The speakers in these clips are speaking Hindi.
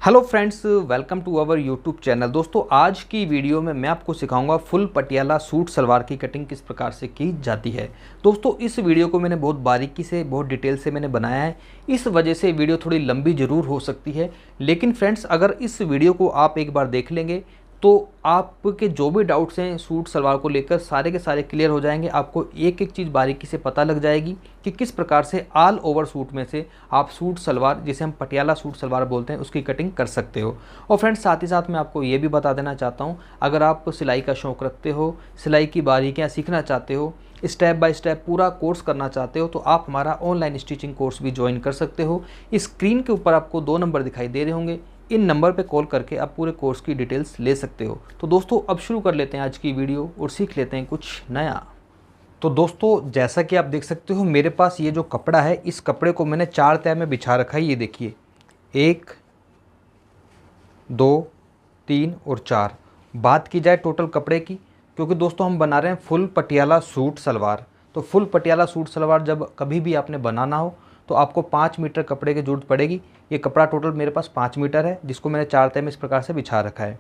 Hello friends, welcome to our YouTube channel. दोस्तों, आज की वीडियो में मैं आपको सिखाऊंगा फुल पटियाला सूट सलवार की कटिंग किस प्रकार से की जाती है। दोस्तों, इस वीडियो को मैंने बहुत बारीकी से, बहुत डिटेल से मैंने बनाया है। इस वजह से वीडियो थोड़ी लंबी ज़रूर हो सकती है, लेकिन फ्रेंड्स अगर इस वीडियो को आप एक बार देख लेंगे तो आपके जो भी डाउट्स हैं सूट सलवार को लेकर सारे के सारे क्लियर हो जाएंगे। आपको एक एक चीज़ बारीकी से पता लग जाएगी कि किस प्रकार से ऑल ओवर सूट में से आप सूट सलवार, जिसे हम पटियाला सूट सलवार बोलते हैं, उसकी कटिंग कर सकते हो। और फ्रेंड्स, साथ ही साथ मैं आपको ये भी बता देना चाहता हूँ, अगर आप सिलाई का शौक़ रखते हो, सिलाई की बारीकियाँ सीखना चाहते हो, स्टेप बाय स्टेप पूरा कोर्स करना चाहते हो, तो आप हमारा ऑनलाइन स्टिचिंग कोर्स भी ज्वाइन कर सकते हो। इस स्क्रीन के ऊपर आपको 2 नंबर दिखाई दे रहे होंगे, इन नंबर पे कॉल करके आप पूरे कोर्स की डिटेल्स ले सकते हो। तो दोस्तों, अब शुरू कर लेते हैं आज की वीडियो और सीख लेते हैं कुछ नया। तो दोस्तों, जैसा कि आप देख सकते हो, मेरे पास ये जो कपड़ा है, इस कपड़े को मैंने 4 तह में बिछा रखा है। ये देखिए, 1 2 3 और 4। बात की जाए टोटल कपड़े की, क्योंकि दोस्तों हम बना रहे हैं फुल पटियाला सूट सलवार। तो फुल पटियाला सूट सलवार जब कभी भी आपने बनाना हो तो आपको 5 मीटर कपड़े की ज़रूरत पड़ेगी। ये कपड़ा टोटल मेरे पास 5 मीटर है, जिसको मैंने 4 तह में इस प्रकार से बिछा रखा है।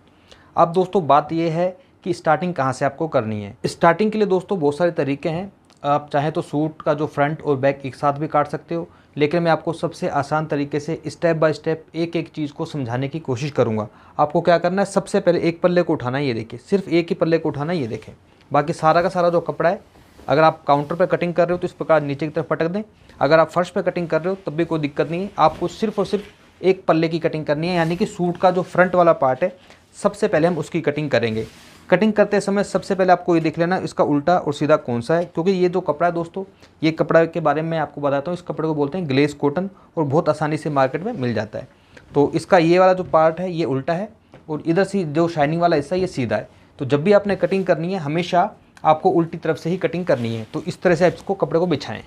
अब दोस्तों, बात ये है कि स्टार्टिंग कहाँ से आपको करनी है। स्टार्टिंग के लिए दोस्तों बहुत सारे तरीके हैं। आप चाहें तो सूट का जो फ्रंट और बैक एक साथ भी काट सकते हो, लेकिन मैं आपको सबसे आसान तरीके से स्टेप बाय स्टेप एक एक चीज़ को समझाने की कोशिश करूँगा। आपको क्या करना है, सबसे पहले एक पल्ले को उठाना है। ये देखिए, सिर्फ एक ही पल्ले को उठाना है। ये देखें, बाकी सारा का सारा जो कपड़ा है, अगर आप काउंटर पर कटिंग कर रहे हो तो इस प्रकार नीचे की तरफ पटक दें। अगर आप फर्श पर कटिंग कर रहे हो तब भी कोई दिक्कत नहीं है। आपको सिर्फ और सिर्फ एक पल्ले की कटिंग करनी है, यानी कि सूट का जो फ्रंट वाला पार्ट है, सबसे पहले हम उसकी कटिंग करेंगे। कटिंग करते समय सबसे पहले आपको ये देख लेना इसका उल्टा और सीधा कौन सा है, क्योंकि ये जो कपड़ा है दोस्तों, ये कपड़ा के बारे में आपको बताता हूँ। इस कपड़े को बोलते हैं ग्लेस कॉटन और बहुत आसानी से मार्केट में मिल जाता है। तो इसका ये वाला जो पार्ट है ये उल्टा है और इधर से जो शाइनिंग वाला हिस्सा है ये सीधा है। तो जब भी आपने कटिंग करनी है, हमेशा आपको उल्टी तरफ से ही कटिंग करनी है। तो इस तरह से आप इसको कपड़े को बिछाएं।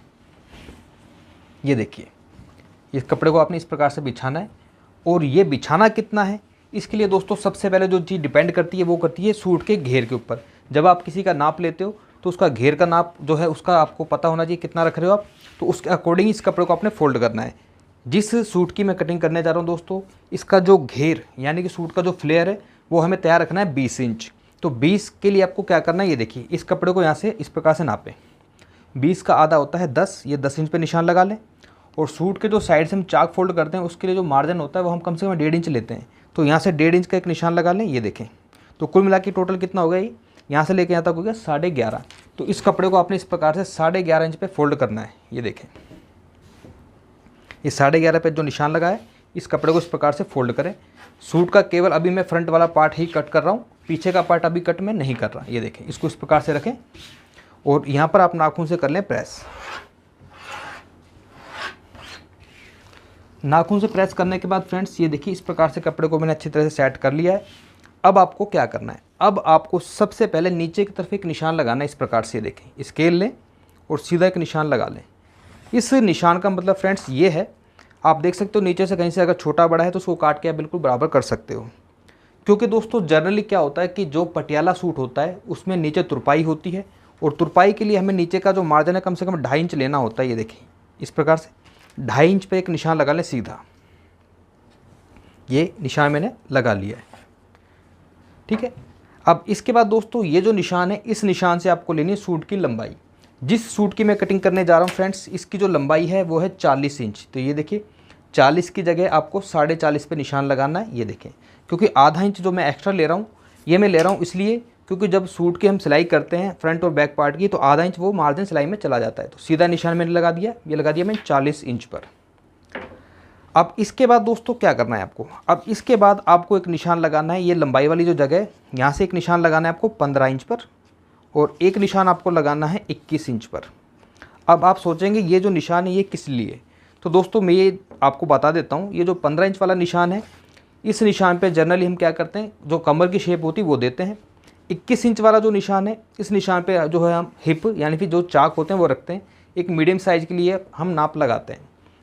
ये देखिए, इस कपड़े को आपने इस प्रकार से बिछाना है। और ये बिछाना कितना है, इसके लिए दोस्तों सबसे पहले जो चीज़ डिपेंड करती है वो करती है सूट के घेर के ऊपर। जब आप किसी का नाप लेते हो तो उसका घेर का नाप जो है उसका आपको पता होना चाहिए कितना रख रहे हो आप। तो उसके अकॉर्डिंग इस कपड़े को आपने फोल्ड करना है। जिस सूट की मैं कटिंग करने जा रहा हूँ दोस्तों, इसका जो घेर यानी कि सूट का जो फ्लेयर है वो हमें तैयार रखना है 20 इंच। तो 20 के लिए आपको क्या करना है, ये देखिए, इस कपड़े को यहाँ से इस प्रकार से नापें। 20 का आधा होता है 10, ये 10 इंच पे निशान लगा लें। और सूट के जो साइड से हम चाक फोल्ड करते हैं उसके लिए जो मार्जिन होता है वो हम कम से कम 1.5 इंच लेते हैं। तो यहाँ से 1.5 इंच का एक निशान लगा लें। ये देखें, तो कुल मिला के टोटल कितना हो गया, ये यहाँ से लेके यहाँ तक हो गया 11.5। तो इस कपड़े को आपने इस प्रकार से 11.5 इंच पे फोल्ड करना है। ये देखें, ये 11.5 पे जो निशान लगा है, इस कपड़े को इस प्रकार से फोल्ड करें। सूट का केवल अभी मैं फ्रंट वाला पार्ट ही कट कर रहा हूँ, पीछे का पार्ट अभी कट में नहीं कर रहा। ये देखें, इसको इस प्रकार से रखें और यहाँ पर आप नाखून से कर लें प्रेस। नाखून से प्रेस करने के बाद फ्रेंड्स, ये देखिए, इस प्रकार से कपड़े को मैंने अच्छी तरह से सेट कर लिया है। अब आपको क्या करना है, अब आपको सबसे पहले नीचे की तरफ एक निशान लगाना है। इस प्रकार से देखें, स्केल लें और सीधा एक निशान लगा लें। इस निशान का मतलब फ्रेंड्स ये है, आप देख सकते हो नीचे से कहीं से अगर छोटा बड़ा है तो उसको काट के आप बिल्कुल बराबर कर सकते हो। क्योंकि दोस्तों जनरली क्या होता है कि जो पटियाला सूट होता है उसमें नीचे तुरपाई होती है, और तुरपाई के लिए हमें नीचे का जो मार्जिन है कम से कम 2.5 इंच लेना होता है। ये देखिए, इस प्रकार से 2.5 इंच पे एक निशान लगा लें सीधा। ये निशान मैंने लगा लिया है, ठीक है। अब इसके बाद दोस्तों, ये जो निशान है, इस निशान से आपको लेनी है सूट की लंबाई। जिस सूट की मैं कटिंग करने जा रहा हूँ फ्रेंड्स, इसकी जो लंबाई है वो है 40 इंच। तो ये देखिए, 40 की जगह आपको 40.5 पे निशान लगाना है। ये देखें, क्योंकि आधा इंच जो मैं एक्स्ट्रा ले रहा हूँ, ये मैं ले रहा हूँ इसलिए क्योंकि जब सूट की हम सिलाई करते हैं फ्रंट और बैक पार्ट की, तो आधा इंच वो मार्जिन सिलाई में चला जाता है। तो सीधा निशान मैंने लगा दिया, ये लगा दिया मैंने 40 इंच पर। अब इसके बाद दोस्तों क्या करना है आपको, अब इसके बाद आपको एक निशान लगाना है। ये लंबाई वाली जो जगह है, यहाँ से एक निशान लगाना है आपको 15 इंच पर, और एक निशान आपको लगाना है 21 इंच पर। अब आप सोचेंगे ये जो निशान है ये किस लिए, तो दोस्तों मैं ये आपको बता देता हूँ। ये जो 15 इंच वाला निशान है, इस निशान पे जनरली हम क्या करते हैं, जो कमर की शेप होती है वो देते हैं। 21 इंच वाला जो निशान है, इस निशान पे जो है हम हिप यानी कि जो चाक होते हैं वो रखते हैं। एक मीडियम साइज़ के लिए हम नाप लगाते हैं।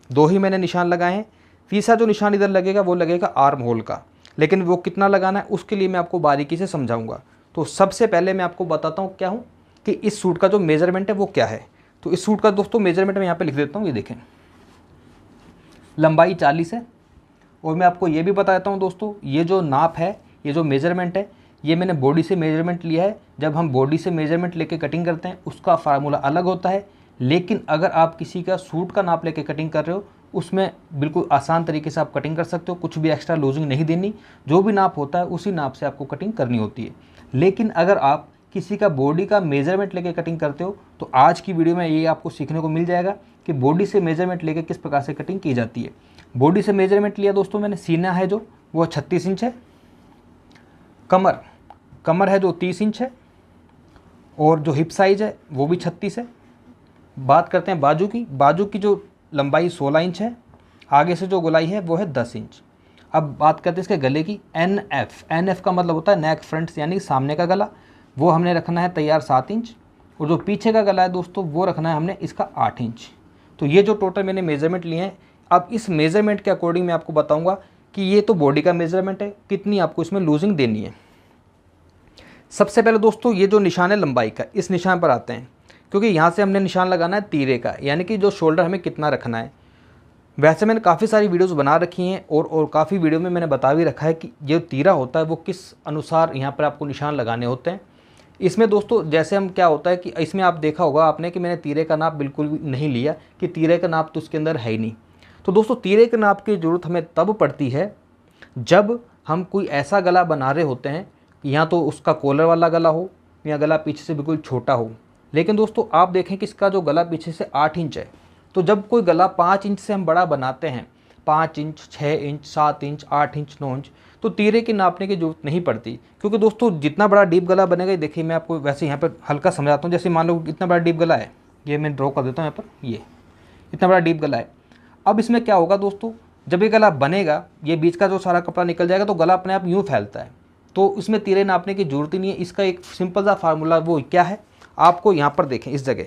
2 ही मैंने निशान लगाए हैं। तीसरा जो निशान इधर लगेगा वो लगेगा आर्म होल का, लेकिन वो कितना लगाना है उसके लिए मैं आपको बारीकी से समझाऊंगा। तो सबसे पहले मैं आपको बताता हूँ क्या हूँ कि इस सूट का जो मेजरमेंट है वो क्या है। तो इस सूट का दोस्तों मेजरमेंट मैं यहाँ पे लिख देता हूँ। ये देखें, लंबाई 40 है और मैं आपको ये भी बता देता हूँ दोस्तों, ये जो नाप है, ये जो मेजरमेंट है, ये मैंने बॉडी से मेजरमेंट लिया है। जब हम बॉडी से मेजरमेंट लेके कटिंग करते हैं उसका फार्मूला अलग होता है, लेकिन अगर आप किसी का सूट का नाप लेके कटिंग कर रहे हो उसमें बिल्कुल आसान तरीके से आप कटिंग कर सकते हो, कुछ भी एक्स्ट्रा लूजिंग नहीं देनी, जो भी नाप होता है उसी नाप से आपको कटिंग करनी होती है। लेकिन अगर आप किसी का बॉडी का मेजरमेंट लेके कटिंग करते हो तो आज की वीडियो में ये आपको सीखने को मिल जाएगा कि बॉडी से मेजरमेंट लेके किस प्रकार से कटिंग की जाती है। बॉडी से मेजरमेंट लिया दोस्तों मैंने, सीना है जो वो 36 इंच है, कमर है जो 30 इंच है, और जो हिप साइज़ है वो भी 36 है। बात करते हैं बाजू की जो लंबाई 16 इंच है, आगे से जो गोलाई है वो है 10 इंच। अब बात करते हैं इसके गले की। एन एफ का मतलब होता है नेक फ्रंट, यानी सामने का गला, वो हमने रखना है तैयार 7 इंच, और जो पीछे का गला है दोस्तों वो रखना है हमने इसका 8 इंच। तो ये जो टोटल मैंने मेजरमेंट लिए हैं, अब इस मेजरमेंट के अकॉर्डिंग मैं आपको बताऊंगा कि ये तो बॉडी का मेजरमेंट है, कितनी आपको इसमें लूजिंग देनी है। सबसे पहले दोस्तों ये जो निशान है लंबाई का, इस निशान पर आते हैं, क्योंकि यहाँ से हमने निशान लगाना है तीरे का, यानी कि जो शोल्डर हमें कितना रखना है। वैसे मैंने काफ़ी सारी वीडियोस बना रखी हैं और काफ़ी वीडियो में मैंने बता भी रखा है कि जो तीरा होता है वो किस अनुसार यहाँ पर आपको निशान लगाने होते हैं। इसमें दोस्तों जैसे हम क्या होता है कि इसमें आप देखा होगा आपने कि मैंने तीरे का नाप बिल्कुल भी नहीं लिया, कि तीरे का नाप तो उसके अंदर है ही नहीं। तो दोस्तों तीरे के नाप की ज़रूरत हमें तब पड़ती है जब हम कोई ऐसा गला बना रहे होते हैं, या तो उसका कॉलर वाला गला हो या गला पीछे से बिल्कुल छोटा हो। लेकिन दोस्तों आप देखें कि इसका जो गला पीछे से 8 इंच है, तो जब कोई गला 5 इंच से हम बड़ा बनाते हैं, 5 inch, 6 inch, 7 inch, 8 inch, 9 inch, तो तीरे की नापने की जरूरत नहीं पड़ती। क्योंकि दोस्तों जितना बड़ा डीप गला बनेगा, देखिए मैं आपको वैसे यहाँ पर हल्का समझाता हूँ। जैसे मान लो इतना बड़ा डीप गला है, ये मैं ड्रॉ कर देता हूँ यहाँ पर, ये इतना बड़ा डीप गला है। अब इसमें क्या होगा दोस्तों, जब ये गला बनेगा, ये बीच का जो सारा कपड़ा निकल जाएगा तो गला अपने आप यूँ फैलता है, तो इसमें तीरे नापने की जरूरत ही नहीं है। इसका एक सिंपल सा फार्मूला वो क्या है, आपको यहाँ पर देखें, इस जगह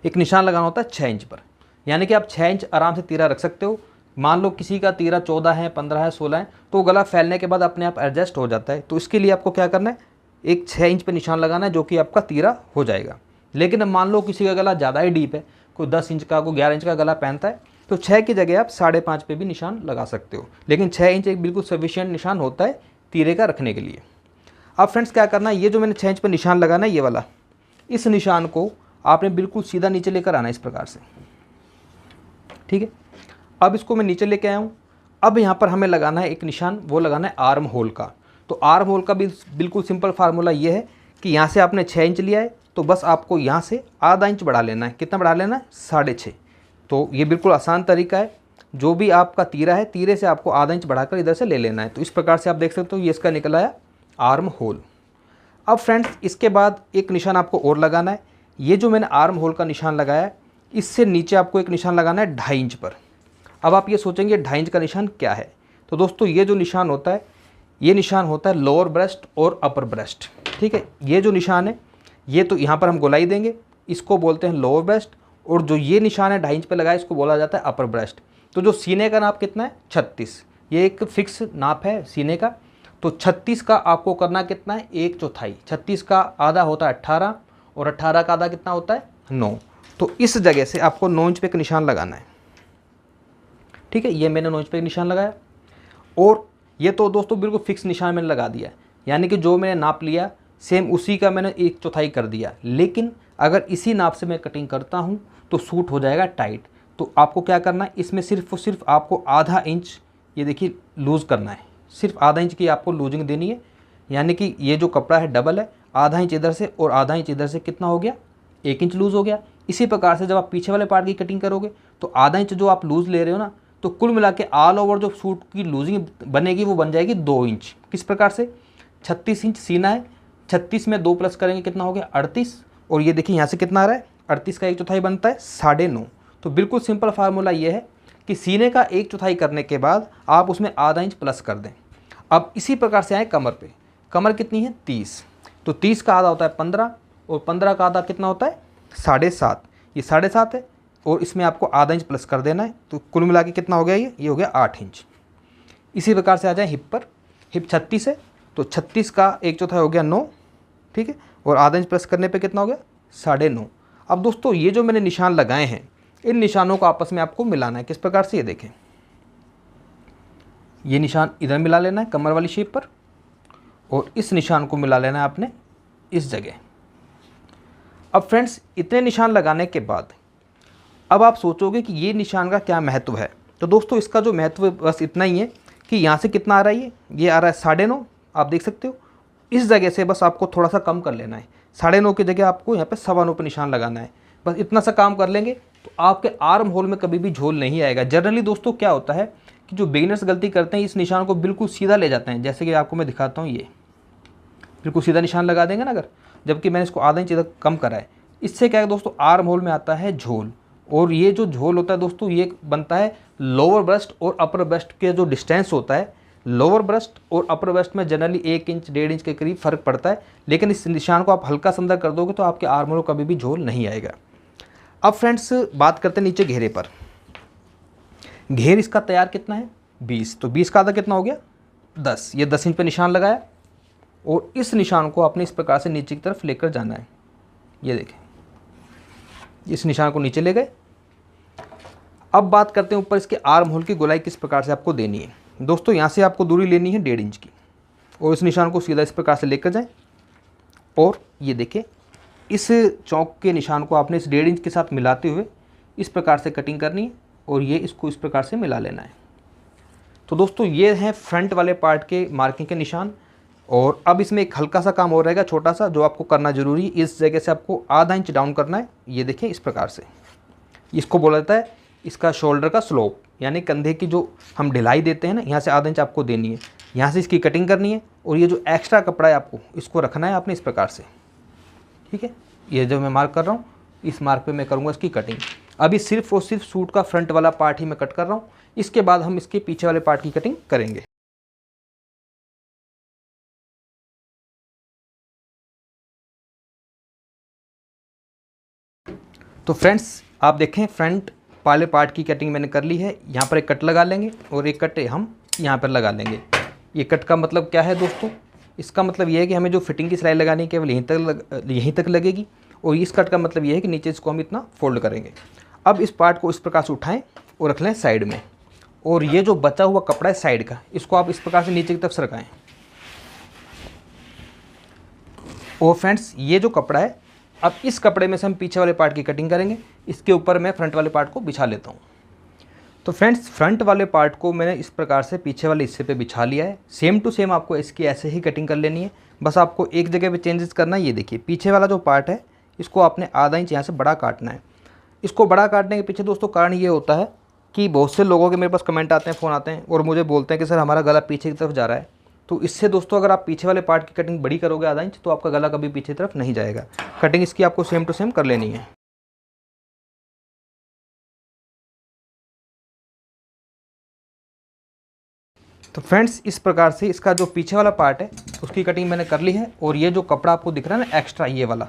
एक निशान लगाना होता है 6 इंच पर, यानी कि आप 6 इंच आराम से तीरा रख सकते हो। मान लो किसी का तीरा 14 है, 15 है, 16 है, तो गला फैलने के बाद अपने आप एडजस्ट हो जाता है। तो इसके लिए आपको क्या करना है, एक 6 इंच पर निशान लगाना है, जो कि आपका तीरा हो जाएगा। लेकिन अब मान लो किसी का गला ज़्यादा ही डीप है, कोई 10 इंच का, कोई 11 इंच का गला पहनता है, तो 6 की जगह आप 5.5 पे भी निशान लगा सकते हो। लेकिन 6 इंच एक बिल्कुल सफिशिएंट निशान होता है तीरे का रखने के लिए। अब फ्रेंड्स क्या करना है, ये जो मैंने 6 इंच पर निशान लगाना है, ये वाला, इस निशान को आपने बिल्कुल सीधा नीचे लेकर आना है इस प्रकार से, ठीक है। अब इसको मैं नीचे लेके आया हूँ। अब यहाँ पर हमें लगाना है एक निशान, वो लगाना है आर्म होल का। तो आर्म होल का भी बिल्कुल सिंपल फार्मूला ये है कि यहाँ से आपने 6 इंच लिया है, तो बस आपको यहाँ से आधा इंच बढ़ा लेना है। कितना बढ़ा लेना है, 6.5। तो ये बिल्कुल आसान तरीका है, जो भी आपका तीरा है, तीरे से आपको आधा इंच बढ़ाकर इधर से ले लेना है। तो इस प्रकार से आप देख सकते हो ये इसका निकल आया आर्म होल। अब फ्रेंड्स इसके बाद एक निशान आपको और लगाना है। ये जो मैंने आर्म होल का निशान लगाया है, इससे नीचे आपको एक निशान लगाना है 2.5 इंच पर। अब आप ये सोचेंगे 2.5 इंच का निशान क्या है, तो दोस्तों ये जो निशान होता है, ये निशान होता है लोअर ब्रेस्ट और अपर ब्रेस्ट, ठीक है। ये जो निशान है, ये तो यहाँ पर हम गोलाई देंगे, इसको बोलते हैं लोअर ब्रेस्ट, और जो ये निशान है 2.5 इंच पर लगाया, इसको बोला जाता है अपर ब्रेस्ट। तो जो सीने का नाप कितना है, 36, ये एक फिक्स नाप है सीने का। तो 36 का आपको करना कितना है, 1/4। 36 का आधा होता है 18, और 18 का आधा कितना होता है, 9। तो इस जगह से आपको 9 इंच पे एक निशान लगाना है, ठीक है। ये मैंने 9 इंच पे एक निशान लगाया, और ये तो दोस्तों बिल्कुल फिक्स निशान मैंने लगा दिया, यानी कि जो मैंने नाप लिया सेम उसी का मैंने 1/4 कर दिया। लेकिन अगर इसी नाप से मैं कटिंग करता हूँ तो सूट हो जाएगा टाइट। तो आपको क्या करना है, इसमें सिर्फ और सिर्फ आपको आधा इंच, ये देखिए लूज़ करना है, सिर्फ आधा इंच की आपको लूजिंग देनी है। यानी कि ये जो कपड़ा है डबल है, आधा इंच इधर से और आधा इंच इधर से, कितना हो गया, 1 इंच लूज़ हो गया। इसी प्रकार से जब आप पीछे वाले पार्ट की कटिंग करोगे तो आधा इंच जो आप लूज़ ले रहे हो ना, तो कुल मिला के ऑल ओवर जो सूट की लूजिंग बनेगी वो बन जाएगी 2 इंच। किस प्रकार से, 36 इंच सीना है, 36 में 2 प्लस करेंगे कितना हो गया, 38। और ये देखिए यहाँ से कितना आ रहा है, 38 का 1/4 बनता है 9.5। तो बिल्कुल सिंपल फार्मूला ये है कि सीने का 1/4 करने के बाद आप उसमें आधा इंच प्लस कर दें। अब इसी प्रकार से आए कमर पे, कमर कितनी है, 30। तो 30 का आधा होता है 15, और 15 का आधा कितना होता है, 7.5। ये 7.5 है, और इसमें आपको आधा इंच प्लस कर देना है। तो कुल मिला के कितना हो गया, ये हो गया 8 इंच। इसी प्रकार से आ जाए हिप पर, हिप 36 है, तो 36 का 1/4 हो गया 9, ठीक है, और आधा इंच प्लस करने पे कितना हो गया, 9.5। अब दोस्तों ये जो मैंने निशान लगाए हैं, इन निशानों को आपस में आपको मिलाना है। किस प्रकार से, ये देखें, ये निशान इधर मिला लेना है कमर वाली शेप पर, और इस निशान को मिला लेना है आपने इस जगह। अब फ्रेंड्स इतने निशान लगाने के बाद अब आप सोचोगे कि ये निशान का क्या महत्व है। तो दोस्तों इसका जो महत्व बस इतना ही है कि यहाँ से कितना आ रहा है, ये आ रहा है 9.5, आप देख सकते हो। इस जगह से बस आपको थोड़ा सा कम कर लेना है, 9.5 की जगह आपको यहाँ पे 9.25 पे निशान लगाना है। बस इतना सा काम कर लेंगे तो आपके आर्म होल में कभी भी झोल नहीं आएगा। जनरली दोस्तों क्या होता है कि जो बिगिनर्स गलती करते हैं, इस निशान को बिल्कुल सीधा ले जाते हैं। जैसे कि आपको मैं दिखाता हूँ, ये बिल्कुल सीधा निशान लगा देंगे ना अगर, जबकि मैंने इसको आधा इंच इधर कम करा है। इससे क्या है दोस्तों, आर्म होल में आता है झोल, और ये जो झोल होता है दोस्तों ये बनता है लोअर ब्रेस्ट और अपर ब्रेस्ट के जो डिस्टेंस होता है। लोअर ब्रेस्ट और अपर ब्रेस्ट में जनरली 1 इंच 1.5 इंच के करीब फ़र्क पड़ता है, लेकिन इस निशान को आप हल्का सा अंदर कर दोगे तो आपके आर्म होल कभी भी झोल नहीं आएगा। अब फ्रेंड्स बात करते हैं नीचे घेरे पर। घेर इसका तैयार कितना है 20, तो 20 का आधा कितना हो गया 10। ये 10 इंच पे निशान लगाया, और इस निशान को आपने इस प्रकार से नीचे की तरफ लेकर जाना है। ये देखें, इस निशान को नीचे ले गए। अब बात करते हैं ऊपर इसके आर्म होल की गोलाई किस प्रकार से आपको देनी है। दोस्तों यहाँ से आपको दूरी लेनी है 1.5 इंच की, और इस निशान को सीधा इस प्रकार से लेकर जाएं, और ये देखें इस चौक के निशान को आपने इस 1.5 इंच के साथ मिलाते हुए इस प्रकार से कटिंग करनी है, और ये इसको इस प्रकार से मिला लेना है। तो दोस्तों ये हैं फ्रंट वाले पार्ट के मार्किंग के निशान। और अब इसमें एक हल्का सा काम हो रहेगा छोटा सा, जो आपको करना जरूरी है। इस जगह से आपको आधा इंच डाउन करना है। ये देखें इस प्रकार से, इसको बोला जाता है इसका शोल्डर का स्लोप, यानी कंधे की जो हम ढिलाई देते हैं ना, यहाँ से आधा इंच आपको देनी है। यहाँ से इसकी कटिंग करनी है, और ये जो एक्स्ट्रा कपड़ा है आपको इसको रखना है आपने इस प्रकार से। ठीक है, ये जो मैं मार्क कर रहा हूँ, इस मार्क पे मैं करूँगा इसकी कटिंग। अभी सिर्फ और सिर्फ सूट का फ्रंट वाला पार्ट ही मैं कट कर रहा हूँ, इसके बाद हम इसके पीछे वाले पार्ट की कटिंग करेंगे। तो फ्रेंड्स आप देखें फ्रंट वाले पार्ट की कटिंग मैंने कर ली है। यहाँ पर एक कट लगा लेंगे, और एक कट हम यहाँ पर लगा लेंगे। ये कट का मतलब क्या है दोस्तों, इसका मतलब ये है कि हमें जो फिटिंग की सिलाई लगानी है केवल यहीं तक लगेगी, और इस कट का मतलब ये है कि नीचे इसको हम इतना फोल्ड करेंगे। अब इस पार्ट को इस प्रकार से उठाएं और रख लें साइड में, और ये जो बचा हुआ कपड़ा है साइड का, इसको आप इस प्रकार से नीचे की तरफ सरकाएं। और फ्रेंड्स ये जो कपड़ा है, अब इस कपड़े में से हम पीछे वाले पार्ट की कटिंग करेंगे। इसके ऊपर मैं फ्रंट वाले पार्ट को बिछा लेता हूँ। तो फ्रेंड्स फ्रंट वाले पार्ट को मैंने इस प्रकार से पीछे वाले हिस्से पे बिछा लिया है। सेम टू सेम आपको इसकी ऐसे ही कटिंग कर लेनी है, बस आपको एक जगह पे चेंजेस करना है। ये देखिए पीछे वाला जो पार्ट है, इसको आपने आधा इंच यहाँ से बड़ा काटना है। इसको बड़ा काटने के पीछे दोस्तों कारण ये होता है कि बहुत से लोगों के मेरे पास कमेंट आते हैं, फ़ोन आते हैं, और मुझे बोलते हैं कि सर हमारा गला पीछे की तरफ जा रहा है। तो इससे दोस्तों अगर आप पीछे वाले पार्ट की कटिंग बड़ी करोगे आधा इंच, तो आपका गला कभी पीछे की तरफ नहीं जाएगा। कटिंग इसकी आपको सेम टू सेम कर लेनी है। तो फ्रेंड्स इस प्रकार से इसका जो पीछे वाला पार्ट है उसकी कटिंग मैंने कर ली है। और ये जो कपड़ा आपको दिख रहा है ना एक्स्ट्रा, ये वाला,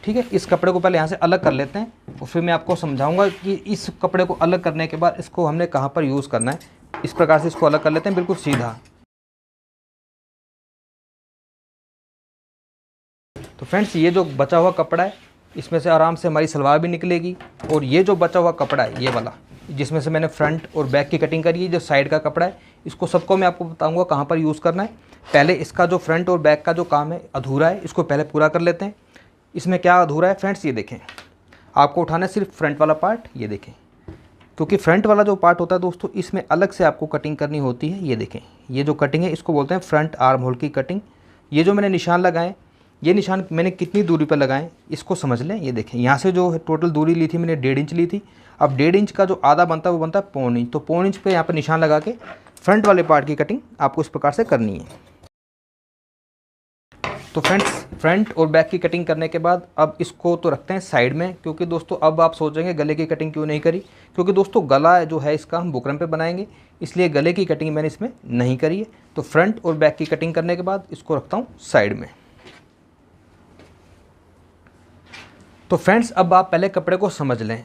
ठीक है, इस कपड़े को पहले यहाँ से अलग कर लेते हैं, और फिर मैं आपको समझाऊंगा कि इस कपड़े को अलग करने के बाद इसको हमने कहाँ पर यूज़ करना है। इस प्रकार से इसको अलग कर लेते हैं बिल्कुल सीधा। तो फ्रेंड्स ये जो बचा हुआ कपड़ा है, इसमें से आराम से हमारी सलवार भी निकलेगी। और ये जो बचा हुआ कपड़ा है ये वाला, जिसमें से मैंने फ्रंट और बैक की कटिंग करी है, जो साइड का कपड़ा है, इसको सबको मैं आपको बताऊंगा कहाँ पर यूज़ करना है। पहले इसका जो फ्रंट और बैक का जो काम है अधूरा है, इसको पहले पूरा कर लेते हैं। इसमें क्या अधूरा है फ्रेंड्स, ये देखें, आपको उठाना है सिर्फ फ्रंट वाला पार्ट। ये देखें, क्योंकि फ्रंट वाला जो पार्ट होता है दोस्तों, इसमें अलग से आपको कटिंग करनी होती है। ये देखें, ये जो कटिंग है इसको बोलते हैं फ्रंट आर्म होल की कटिंग। ये जो मैंने निशान लगाए, ये निशान मैंने कितनी दूरी पर लगाएं इसको समझ लें। ये देखें, यहाँ से जो टोटल दूरी ली थी मैंने 1.5 इंच ली थी। अब 1.5 इंच का जो आधा बनता है वो बनता है 1.25 इंच। तो 1.25 इंच पे यहाँ पर निशान लगा के फ्रंट वाले पार्ट की कटिंग आपको इस प्रकार से करनी है। तो फ्रेंड्स फ्रंट और बैक की कटिंग करने के बाद अब इसको तो रखते हैं साइड में, क्योंकि दोस्तों अब आप सोचेंगे गले की कटिंग क्यों नहीं करी, क्योंकि दोस्तों गला जो है इसका हम बुकरम पे बनाएंगे, इसलिए गले की कटिंग मैंने इसमें नहीं करी है। तो फ्रंट और बैक की कटिंग करने के बाद इसको रखता हूँ साइड में। तो फ्रेंड्स अब आप पहले कपड़े को समझ लें।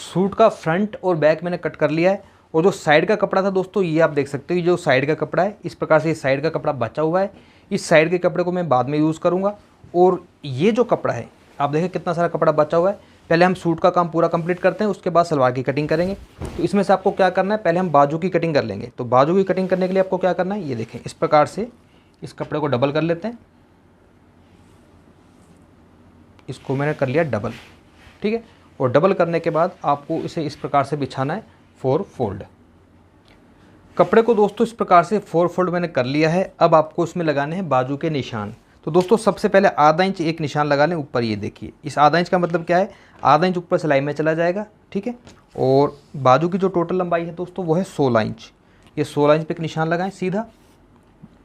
सूट का फ्रंट और बैक मैंने कट कर लिया है, और जो साइड का कपड़ा था दोस्तों, ये आप देख सकते हो, ये जो साइड का कपड़ा है इस प्रकार से, ये साइड का कपड़ा बचा हुआ है। इस साइड के कपड़े को मैं बाद में यूज़ करूँगा। और ये जो कपड़ा है आप देखें कितना सारा कपड़ा बचा हुआ है, पहले हम सूट का काम पूरा कंप्लीट करते हैं, उसके बाद सलवार की कटिंग करेंगे। तो इसमें से आपको क्या करना है, पहले हम बाजू की कटिंग कर लेंगे। तो बाजू की कटिंग करने के लिए आपको क्या करना है, ये देखें इस प्रकार से इस कपड़े को डबल कर लेते हैं। इसको मैंने कर लिया डबल, ठीक है। और डबल करने के बाद आपको इसे इस प्रकार से बिछाना है 4 फोल्ड। कपड़े को दोस्तों इस प्रकार से 4 फोल्ड मैंने कर लिया है। अब आपको इसमें लगाने हैं बाजू के निशान। तो दोस्तों सबसे पहले आधा इंच एक निशान लगा लें ऊपर, ये देखिए इस आधा इंच का मतलब क्या है, आधा इंच ऊपर सिलाई में चला जाएगा, ठीक है। और बाजू की जो टोटल लंबाई है दोस्तों वो है 16 इंच। ये 16 इंच पे एक निशान लगाएं सीधा,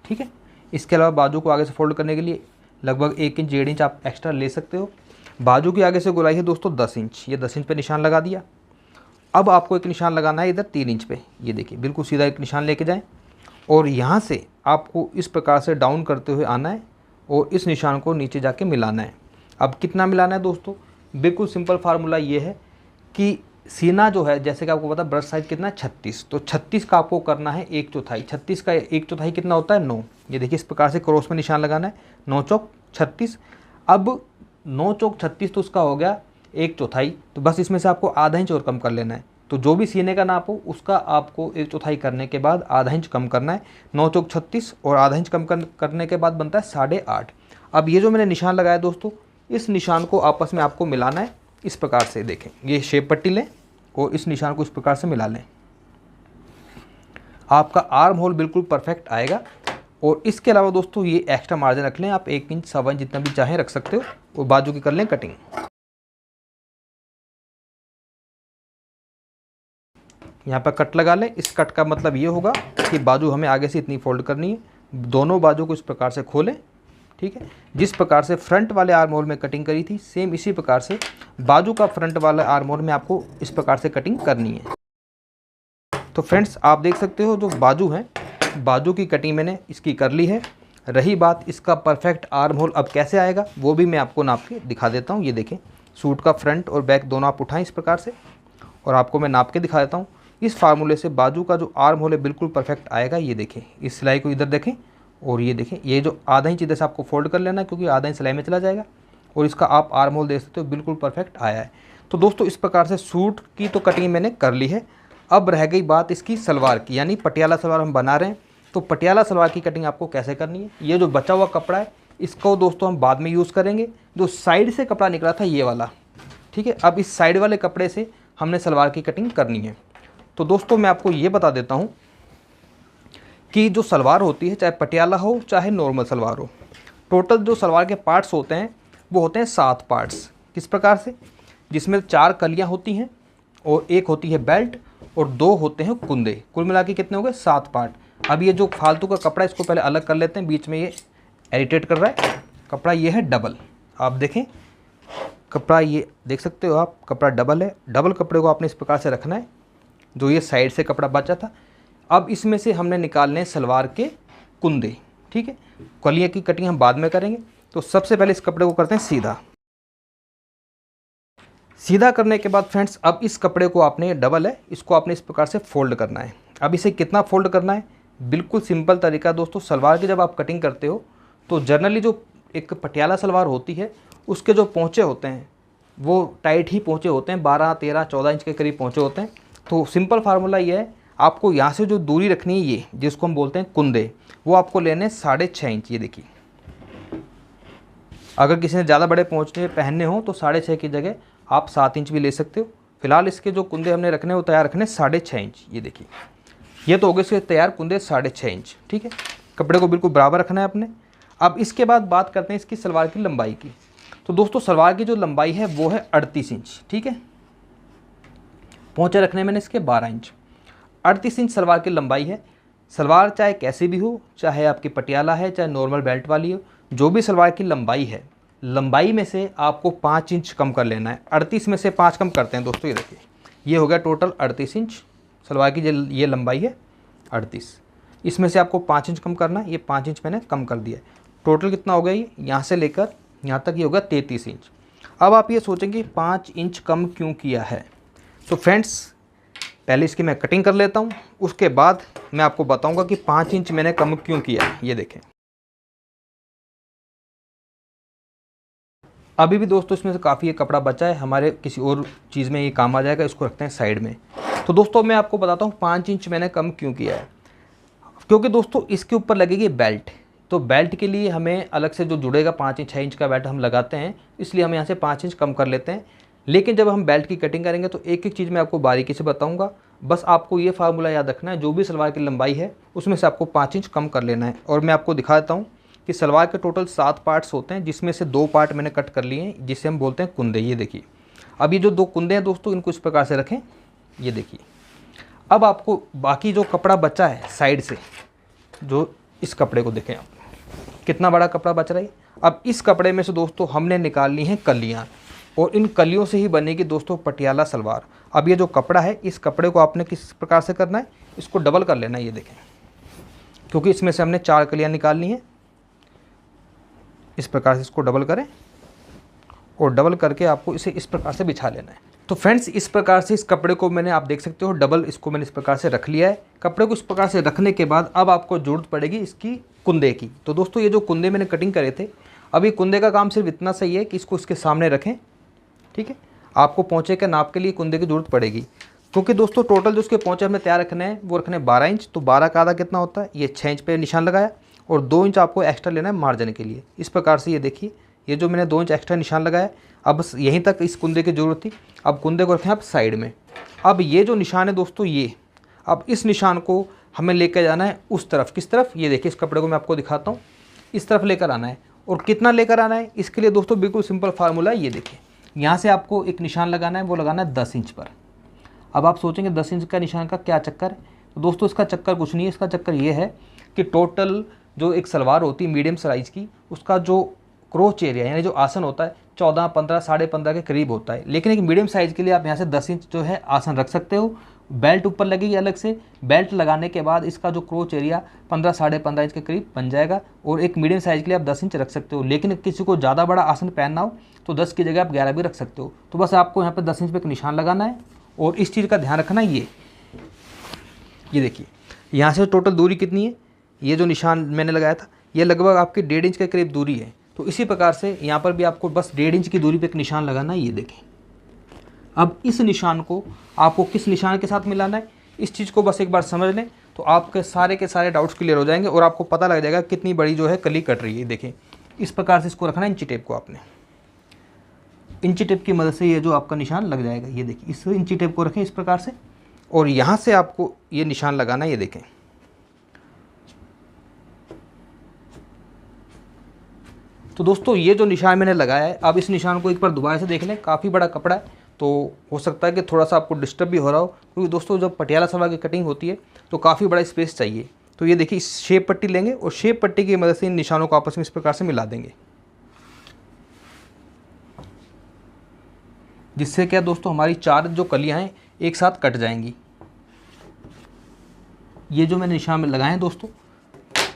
ठीक है। इसके अलावा बाजू को आगे से फोल्ड करने के लिए लगभग 1 इंच 1.5 इंच आप एक्स्ट्रा ले सकते हो। बाजू की आगे से गोलाई है दोस्तों 10 इंच, ये 10 इंच पे निशान लगा दिया। अब आपको एक निशान लगाना है इधर 3 इंच पे, ये देखिए बिल्कुल सीधा एक निशान लेके जाएं और यहाँ से आपको इस प्रकार से डाउन करते हुए आना है और इस निशान को नीचे जाके मिलाना है। अब कितना मिलाना है दोस्तों, बिल्कुल सिंपल फार्मूला ये है कि सीना जो है, जैसे कि आपको पता ब्रश साइज कितना है 36, तो 36 का आपको करना है 1/4। 36 का 1/4 कितना होता है 9। ये देखिए इस प्रकार से क्रॉस में निशान लगाना है, 9 चौक 36। अब 9 चौक 36 तो उसका हो गया 1/4, तो बस इसमें से आपको आधा इंच और कम कर लेना है। तो जो भी सीने का नाप हो उसका आपको 1/4 करने के बाद आधा इंच कम करना है। 9 चौक 36 और आधा इंच कम करने के बाद बनता है 8.5। अब ये जो मैंने निशान लगाया दोस्तों, इस निशान को आपस में आपको मिलाना है इस प्रकार से। देखें ये शेप पट्टी लें और इस निशान को इस प्रकार से मिला लें, आपका आर्म होल बिल्कुल परफेक्ट आएगा। और इसके अलावा दोस्तों ये एक्स्ट्रा मार्जिन रख लें आप, 1 इंच 1.25 इंच जितना भी चाहें रख सकते हो। और बाजू की कर लें कटिंग। यहाँ पर कट लगा लें। इस कट का मतलब ये होगा कि बाजू हमें आगे से इतनी फोल्ड करनी है, दोनों बाजू को इस प्रकार से खोलें, ठीक है। जिस प्रकार से फ्रंट वाले आर्म होल में कटिंग करी थी सेम इसी प्रकार से बाजू का फ्रंट वाला आर्म होल में आपको इस प्रकार से कटिंग करनी है। तो फ्रेंड्स आप देख सकते हो जो बाजू हैं, बाजू की कटिंग मैंने इसकी कर ली है। रही बात इसका परफेक्ट आर्म होल अब कैसे आएगा, वो भी मैं आपको नाप के दिखा देता हूँ। ये देखें सूट का फ्रंट और बैक दोनों आप उठाएं इस प्रकार से और आपको मैं नाप के दिखा देता हूँ। इस फार्मूले से बाजू का जो आर्म होल है बिल्कुल परफेक्ट आएगा। ये देखें इस सिलाई को इधर देखें और ये देखें, ये जो आधा इंच इधर से आपको फोल्ड कर लेना है क्योंकि आधा इंच सिलाई में चला जाएगा और इसका आप आर्म होल देख सकते हो बिल्कुल परफेक्ट आया है। तो दोस्तों इस प्रकार से सूट की तो कटिंग मैंने कर ली है। अब रह गई बात इसकी सलवार की, यानी पटियाला सलवार हम बना रहे हैं। तो पटियाला सलवार की कटिंग आपको कैसे करनी है, ये जो बचा हुआ कपड़ा है इसको दोस्तों हम बाद में यूज़ करेंगे। जो साइड से कपड़ा निकला था ये वाला, ठीक है। अब इस साइड वाले कपड़े से हमने सलवार की कटिंग करनी है। तो दोस्तों मैं आपको ये बता देता हूँ कि जो सलवार होती है, चाहे पटियाला हो चाहे नॉर्मल सलवार हो, टोटल जो सलवार के पार्ट्स होते हैं वो होते हैं 7 पार्ट्स। किस प्रकार से, जिसमें 4 कलियाँ होती हैं और 1 होती है बेल्ट और 2 होते हैं कुंदे। कुल मिला के कितने हो गए 7 पार्ट। अब ये जो फालतू का कपड़ा है इसको पहले अलग कर लेते हैं, बीच में ये इरिटेट कर रहा है कपड़ा। ये है डबल, आप देखें कपड़ा ये देख सकते हो आप, कपड़ा डबल है। डबल कपड़े को आपने इस प्रकार से रखना है, जो ये साइड से कपड़ा बचा था। अब इसमें से हमने निकालने हैं सलवार के कुंदे, ठीक है। कलिया की कटिंग हम बाद में करेंगे। तो सबसे पहले इस कपड़े को करते हैं सीधा। सीधा करने के बाद फ्रेंड्स अब इस कपड़े को आपने, डबल है, इसको आपने इस प्रकार से फोल्ड करना है। अब इसे कितना फोल्ड करना है, बिल्कुल सिंपल तरीका दोस्तों। सलवार की जब आप कटिंग करते हो तो जनरली जो एक पटियाला सलवार होती है उसके जो पोंचे होते हैं वो टाइट ही पोंचे होते हैं, 12, 13, 14 इंच के करीब पोंचे होते हैं। तो सिंपल फार्मूला ये है, आपको यहाँ से जो दूरी रखनी है ये जिसको हम बोलते हैं कुंदे, वो आपको लेने 6.5 इंच। ये देखिए अगर किसी ने ज़्यादा बड़े पोंचे पहनने हो तो 6.5 की जगह आप 7 इंच भी ले सकते हो। फिलहाल इसके जो कुंदे हमने रखने वो तैयार रखने 6.5 इंच। ये देखिए ये तो हो गए इसके तैयार कुंदे 6.5 इंच, ठीक है। कपड़े को बिल्कुल बराबर रखना है अपने। अब इसके बाद बात करते हैं इसकी सलवार की लंबाई की। तो दोस्तों सलवार की जो लंबाई है वो है 38 इंच, ठीक है। पोंचे रखने मैंने इसके 12 इंच। 38 इंच सलवार की लंबाई है। सलवार चाहे कैसी भी हो, चाहे आपकी पटियाला है चाहे नॉर्मल बेल्ट वाली हो, जो भी सलवार की लंबाई है, लंबाई में से आपको 5 इंच कम कर लेना है। 38 में से 5 कम करते हैं दोस्तों। ये देखिए ये हो गया टोटल 38 इंच सलवार की ये लंबाई है 38। इसमें से आपको 5 इंच कम करना है, ये 5 इंच मैंने कम कर दिया है। टोटल कितना हो गया, ये यहाँ से लेकर यहाँ तक ये होगा 33 इंच। अब आप ये सोचेंगे 5 इंच कम क्यों किया है। तो फ्रेंड्स पहले इसकी मैं कटिंग कर लेता हूँ, उसके बाद मैं आपको बताऊँगा कि 5 इंच मैंने कम क्यों किया है। ये देखें अभी भी दोस्तों इसमें से काफ़ी ये कपड़ा बचा है, हमारे किसी और चीज़ में ये काम आ जाएगा, इसको रखते हैं साइड में। तो दोस्तों मैं आपको बताता हूँ 5 इंच मैंने कम क्यों किया है, क्योंकि दोस्तों इसके ऊपर लगेगी बेल्ट। तो बेल्ट के लिए हमें अलग से जो जुड़ेगा 5 इंच 6 इंच का बेल्ट हम लगाते हैं, इसलिए हम यहाँ से 5 इंच कम कर लेते हैं। लेकिन जब हम बेल्ट की कटिंग करेंगे तो एक एक चीज़ मैं आपको बारीकी से बताऊँगा। बस आपको ये फार्मूला याद रखना है, जो भी सलवार की लंबाई है उसमें से आपको 5 इंच कम कर लेना है। और मैं आपको दिखा देता हूँ कि सलवार के टोटल 7 पार्ट्स होते हैं, जिसमें से 2 पार्ट मैंने कट कर लिए हैं, जिसे हम बोलते हैं कुंदे। ये देखिए, अब ये जो 2 कुंदे हैं दोस्तों, इनको इस प्रकार से रखें। ये देखिए, अब आपको बाकी जो कपड़ा बचा है साइड से, जो इस कपड़े को देखें आप, कितना बड़ा कपड़ा बच रहा है। अब इस कपड़े में से दोस्तों हमने निकालनी है कलियाँ, और इन कलियों से ही बनेगी दोस्तों पटियाला सलवार। अब ये जो कपड़ा है, इस कपड़े को आपने किस प्रकार से करना है, इसको डबल कर लेना है। ये देखें, क्योंकि इसमें से हमने 4 कलियाँ निकालनी है। इस प्रकार से इसको डबल करें, और डबल करके आपको इसे इस प्रकार से बिछा लेना है। तो फ्रेंड्स, इस प्रकार से इस कपड़े को मैंने, आप देख सकते हो डबल, इसको मैंने इस प्रकार से रख लिया है। कपड़े को इस प्रकार से रखने के बाद अब आपको ज़रूरत पड़ेगी इसकी कुंदे की। तो दोस्तों ये जो कुंदे मैंने कटिंग करे थे, अभी कुंदे का काम सिर्फ इतना सही है कि इसको इसके सामने रखें। ठीक है, आपको पोंचे के नाप के लिए कुंदे की ज़रूरत पड़ेगी, क्योंकि दोस्तों टोटल जो उसके पोंचे हमें तैयार रखने हैं वो रखने 12 इंच। तो 12 का आधा कितना होता है, ये 6 इंच पे निशान लगाया, और 2 इंच आपको एक्स्ट्रा लेना है मार्जिन के लिए। इस प्रकार से ये देखिए, ये जो मैंने 2 इंच एक्स्ट्रा निशान लगाया, अब बस यहीं तक इस कुंदे की ज़रूरत थी। अब कुंदे को रखें आप साइड में। अब ये जो निशान है दोस्तों, ये अब इस निशान को हमें लेकर जाना है उस तरफ। किस तरफ, ये देखिए, इस कपड़े को मैं आपको दिखाता हूँ, इस तरफ लेकर आना है। और कितना लेकर आना है, इसके लिए दोस्तों बिल्कुल सिंपल फार्मूला है। ये देखिए, यहाँ से आपको एक निशान लगाना है, वो लगाना है 10 इंच पर। अब आप सोचेंगे 10 इंच का निशान का क्या चक्कर है, तो दोस्तों इसका चक्कर कुछ नहीं है। इसका चक्कर ये है कि टोटल जो एक सलवार होती है मीडियम साइज़ की, उसका जो क्रोच एरिया यानी जो आसन होता है 14, 15, 15.5 के करीब होता है। लेकिन एक मीडियम साइज़ के लिए आप यहाँ से 10 इंच जो है आसन रख सकते हो। बेल्ट ऊपर लगेगी अलग से, बेल्ट लगाने के बाद इसका जो क्रोच एरिया 15, 15.5 इंच के करीब बन जाएगा। और एक मीडियम साइज़ के लिए आप 10 इंच रख सकते हो। लेकिन किसी को ज़्यादा बड़ा आसन पहनना हो तो 10 की जगह आप 11 भी रख सकते हो। तो बस आपको यहाँ पर 10 इंच पे एक निशान लगाना है, और इस चीज़ का ध्यान रखना है। ये देखिए, यहाँ से टोटल दूरी कितनी है, ये जो निशान मैंने लगाया था ये लगभग आपकी 1.5 इंच के करीब दूरी है। तो इसी प्रकार से यहाँ पर भी आपको बस 1.5 इंच की दूरी पे एक निशान लगाना है। ये देखें, अब इस निशान को आपको किस निशान के साथ मिलाना है, इस चीज़ को बस एक बार समझ लें तो आपके सारे के सारे डाउट्स क्लियर हो जाएंगे, और आपको पता लग जाएगा कितनी बड़ी जो है कली कट रही है। देखें, इस प्रकार से इसको रखना है, इंची टेप को आपने, इंची टेप की मदद से ये जो आपका निशान लग जाएगा। ये देखिए, इस इंची टेप को रखें इस प्रकार से, और यहाँ से आपको ये निशान लगाना है। ये देखें, तो दोस्तों ये जो निशान मैंने लगाया है, अब इस निशान को एक बार दोबारा से देख लें। काफ़ी बड़ा कपड़ा है, तो हो सकता है कि थोड़ा सा आपको डिस्टर्ब भी हो रहा हो, क्योंकि दोस्तों जब पटियाला सलवार की कटिंग होती है तो काफ़ी बड़ा स्पेस चाहिए। तो ये देखिए, इस शेप पट्टी लेंगे, और शेप पट्टी की मदद से इन निशानों को आपस में इस प्रकार से मिला देंगे, जिससे क्या दोस्तों हमारी 4 जो कलियाँ हैं एक साथ कट जाएंगी। ये जो मैंने निशान में लगाए हैं दोस्तों,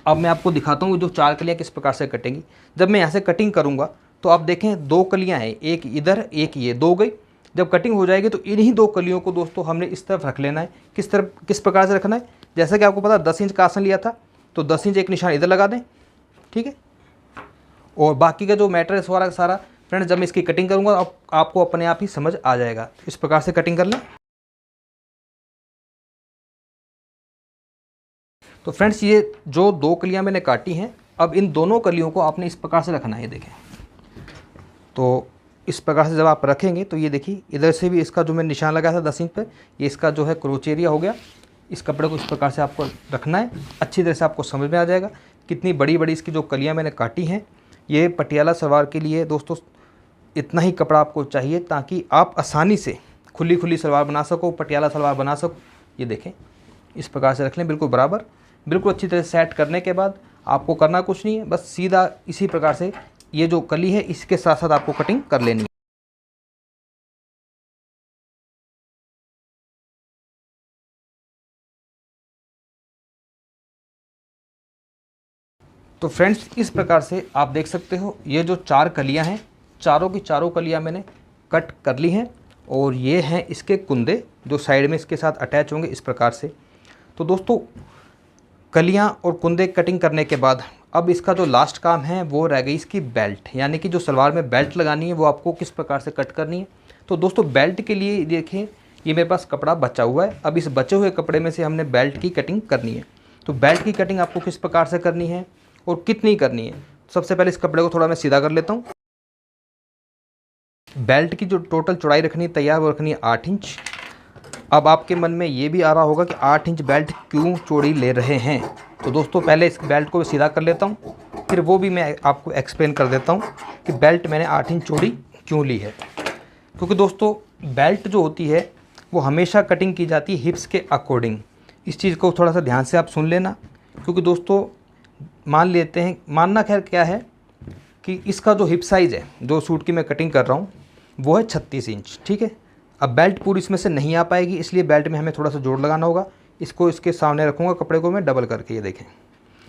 अब मैं आपको दिखाता हूँ जो 4 कलियाँ किस प्रकार से कटेंगी। जब मैं यहाँ से कटिंग करूँगा तो आप देखें 2 कलियाँ हैं, एक इधर एक ये, 2 गई। जब कटिंग हो जाएगी तो इन्हीं 2 कलियों को दोस्तों हमने इस तरफ रख लेना है। किस तरफ, किस प्रकार से रखना है, जैसा कि आपको पता 10 इंच का आसन लिया था, तो 10 इंच एक निशान इधर लगा दें। ठीक है, और बाकी का जो मैटर है सारा फ्रेंड्स, जब मैं इसकी कटिंग करूँगा आपको अपने आप ही समझ आ जाएगा। इस प्रकार से कटिंग कर लें। तो फ्रेंड्स, ये जो 2 कलियाँ मैंने काटी हैं, अब इन दोनों कलियों को आपने इस प्रकार से रखना है। देखें, तो इस प्रकार से जब आप रखेंगे तो ये देखिए, इधर से भी इसका जो मैं निशान लगाया था 10 इंच पर, ये इसका जो है क्रोच एरिया हो गया। इस कपड़े को इस प्रकार से आपको रखना है, अच्छी तरह से आपको समझ में आ जाएगा कितनी बड़ी बड़ी इसकी जो कलियाँ मैंने काटी हैं। ये पटियाला सलवार के लिए दोस्तों इतना ही कपड़ा आपको चाहिए, ताकि आप आसानी से खुली खुली सलवार बना सको, पटियाला सलवार बना सको। ये देखें, इस प्रकार से रख लें बिल्कुल बराबर। बिल्कुल अच्छी तरह से सेट करने के बाद आपको करना कुछ नहीं है, बस सीधा इसी प्रकार से ये जो कली है इसके साथ साथ आपको कटिंग कर लेनी है। तो फ्रेंड्स, इस प्रकार से आप देख सकते हो ये जो 4 कलियां हैं, चारों की चारों कलियां मैंने कट कर ली हैं, और ये हैं इसके कुंदे जो साइड में इसके साथ अटैच होंगे इस प्रकार से। तो दोस्तों कलियां और कुंदे कटिंग करने के बाद अब इसका जो लास्ट काम है वो रह गई इसकी बेल्ट, यानी कि जो सलवार में बेल्ट लगानी है वो आपको किस प्रकार से कट करनी है। तो दोस्तों बेल्ट के लिए देखें, ये मेरे पास कपड़ा बचा हुआ है। अब इस बचे हुए कपड़े में से हमने बेल्ट की कटिंग करनी है। तो बेल्ट की कटिंग आपको किस प्रकार से करनी है और कितनी करनी है। सबसे पहले इस कपड़े को थोड़ा मैं सीधा कर लेता हूँ। बेल्ट की जो टोटल चौड़ाई रखनी है तैयार वो रखनी है 8 इंच। अब आपके मन में ये भी आ रहा होगा कि 8 इंच बेल्ट क्यों चौड़ी ले रहे हैं। तो दोस्तों पहले इस बेल्ट को सीधा कर लेता हूँ, फिर वो भी मैं आपको एक्सप्लेन कर देता हूँ कि बेल्ट मैंने 8 इंच चौड़ी क्यों ली है। क्योंकि दोस्तों बेल्ट जो होती है वो हमेशा कटिंग की जाती है हिप्स के अकॉर्डिंग। इस चीज़ को थोड़ा सा ध्यान से आप सुन लेना, क्योंकि दोस्तों मान लेते हैं, मानना खैर क्या है कि इसका जो हिप साइज़ है जो सूट की मैं कटिंग कर रहा हूँ वो है 36 इंच, ठीक है। अब बेल्ट पूरी इसमें से नहीं आ पाएगी, इसलिए बेल्ट में हमें थोड़ा सा जोड़ लगाना होगा। इसको इसके सामने रखूँगा कपड़े को मैं डबल करके, ये देखें।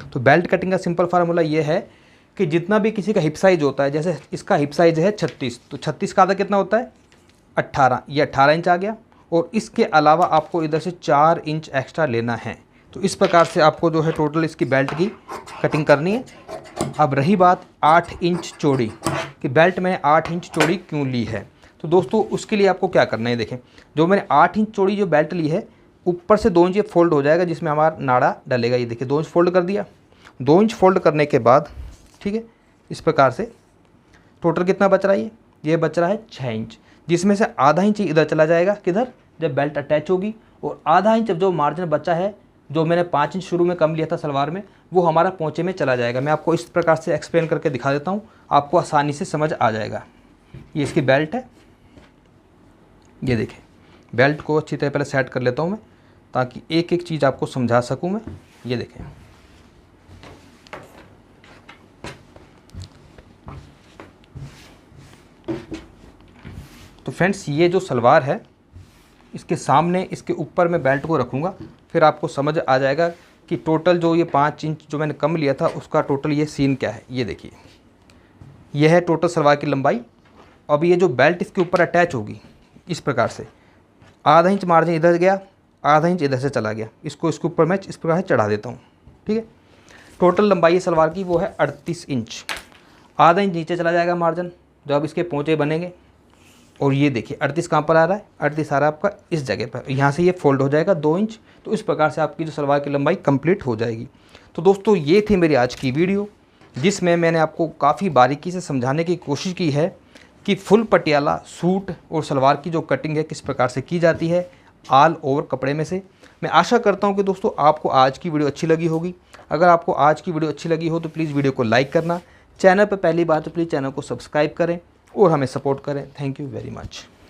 तो बेल्ट कटिंग का सिंपल फार्मूला ये है कि जितना भी किसी का हिप साइज़ होता है, जैसे इसका हिप साइज़ है 36, तो 36 का आधा कितना होता है 18, ये 18 इंच आ गया। और इसके अलावा आपको इधर से 4 इंच एक्स्ट्रा लेना है। तो इस प्रकार से आपको जो है टोटल इसकी बेल्ट की कटिंग करनी है। अब रही बात 8 इंच चौड़ी कि बेल्ट मैंने 8 इंच चौड़ी क्यों ली है। तो दोस्तों उसके लिए आपको क्या करना है, देखें जो मैंने 8 इंच चौड़ी जो बेल्ट ली है ऊपर से 2 इंच ये फोल्ड हो जाएगा जिसमें हमारा नाड़ा डलेगा। ये देखिए 2 इंच फोल्ड कर दिया। 2 इंच फोल्ड करने के बाद ठीक है इस प्रकार से टोटल कितना बच रहा है, ये बच रहा है 6 इंच, जिसमें से आधा इंच इधर चला जाएगा किधर, जब बेल्ट अटैच होगी। और आधा इंच जो मार्जिन बचा है जो मैंने 5 इंच शुरू में कम लिया था सलवार में, वो हमारा पोंचे में चला जाएगा। मैं आपको इस प्रकार से एक्सप्लेन करके दिखा देता हूँ, आपको आसानी से समझ आ जाएगा। ये इसकी बेल्ट है, ये देखें। बेल्ट को अच्छी तरह पहले सेट कर लेता हूँ मैं, ताकि एक एक चीज़ आपको समझा सकूँ मैं। ये देखें, तो फ्रेंड्स ये जो सलवार है इसके सामने इसके ऊपर मैं बेल्ट को रखूँगा, फिर आपको समझ आ जाएगा कि टोटल जो ये 5 इंच जो मैंने कम लिया था उसका टोटल ये सीन क्या है। ये देखिए, ये है टोटल सलवार की लंबाई। अब ये जो बेल्ट इसके ऊपर अटैच होगी इस प्रकार से, आधा इंच मार्जिन इधर गया, आधा इंच इधर से चला गया, इसको इसके ऊपर मैं इस प्रकार से चढ़ा देता हूँ, ठीक है। टोटल लंबाई सलवार की वो है 38 इंच। आधा इंच नीचे चला जाएगा मार्जिन जब इसके पोंचे बनेंगे। और ये देखिए 38 कहाँ पर आ रहा है, 38 आ रहा है आपका इस जगह पर, यहाँ से ये फोल्ड हो जाएगा 2 इंच। तो इस प्रकार से आपकी जो सलवार की लंबाई कंप्लीट हो जाएगी। तो दोस्तों ये थी मेरी आज की वीडियो, जिसमें मैंने आपको काफ़ी बारीकी से समझाने की कोशिश की है कि फुल पटियाला सूट और सलवार की जो कटिंग है किस प्रकार से की जाती है ऑल ओवर कपड़े में से। मैं आशा करता हूँ कि दोस्तों आपको आज की वीडियो अच्छी लगी होगी। अगर आपको आज की वीडियो अच्छी लगी हो तो प्लीज़ वीडियो को लाइक करना, चैनल पर पहली बार तो प्लीज़ चैनल को सब्सक्राइब करें और हमें सपोर्ट करें। Thank you very much.